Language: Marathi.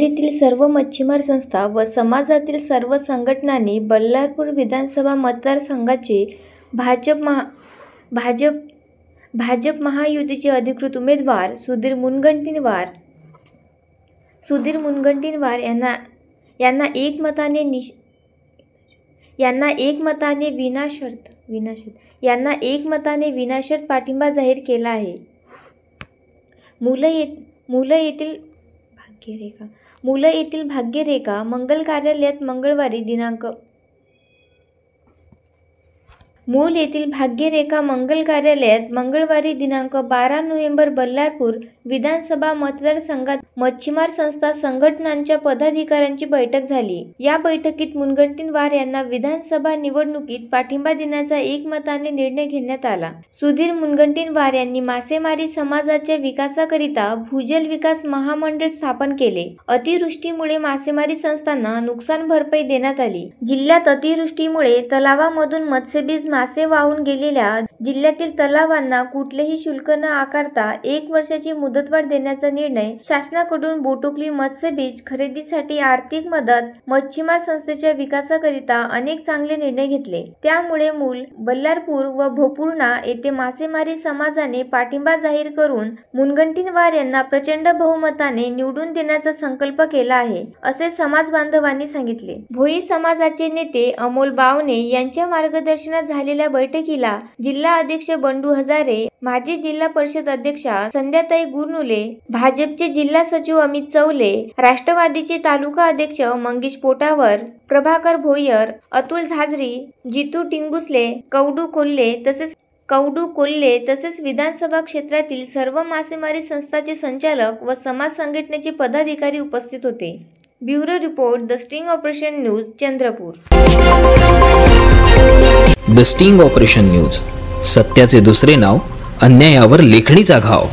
येथील सर्व मच्छीमार संस्था व समाजातील सर्व संघटनांनी बल्लारपूर विधानसभा मतदारसंघाचे भाजप महायुतीचे अधिकृत उमेदवार सुधीर मुनगंटीवार यांना विनाशर्त पाठिंबा जाहीर केला आहे। मुलं येथील भाग्यरेखा मंगल कार्यालयात मंगळवारी दिनांक 12 नोव्हेंबर बल्लारपूर विधानसभा मतदारसंघात मच्छीमार संस्था संघटनांच्या पदाधिकाऱ्यांची बैठक झाली। या बैठकीत मुनगंटीवार यांना विधानसभा निवडणुकीत पाठिंबा देण्याचा एकमताने निर्णय घेण्यात आला। सुधीर मुनगंटीवार यांनी मासेमारी समाजाच्या विकासाकरिता भूजल विकास महामंडळ स्थापन केले। अतिवृष्टीमुळे मासेमारी संस्थांना नुकसान भरपाई देण्यात आली। जिल्ह्यात अतिवृष्टीमुळे तलावामधून मत्स्यबीज मासे वाहून गेलेल्या जिल्ह्यातील तलावांना कुठलेही शुल्क न आकारता 1 वर्षाची मुदतवाढ देण्याचा निर्णय शासनाकडून बोटुकली मत्स्यबीज खरेदीसाठी आर्थिक मदत मच्छीमार संस्थेच्या विकासाकरिता अनेक चांगले निर्णय घेतले। त्यामुळे बल्लारपूर व भोपूर्णा येथे मासेमारी समाजाने पाठिंबा जाहीर करून मुनगंटीवार यांना प्रचंड बहुमताने निवडून देण्याचा संकल्प केला आहे, असे समाज बांधवांनी सांगितले। भोई समाजाचे नेते अमोल बावणे यांच्या मार्गदर्शनात झालेल्या बैठकीला जिल्हा अध्यक्ष बंडू हजारे, माजी जिल्हा परिषद अध्यक्षा संध्याताई गुरनुले, भाजपचे जिल्हा सचिव अमित चौले, राष्ट्रवादीचे तालुका अध्यक्ष मंगेश पोटावर, प्रभाकर भोयर, अतुल झाजरी, जितू टिंगुसले, कवडू कोल्हे तसेच विधानसभा क्षेत्रातील सर्व मासेमारी संस्थांचे संचालक व समाज संघटनेचे पदाधिकारी उपस्थित होते। Bureau report, the sting operation news, Chandrapur. The sting operation news, सत्याचे दुसरे नाव, अन्यायावर लेखणीचा घाव।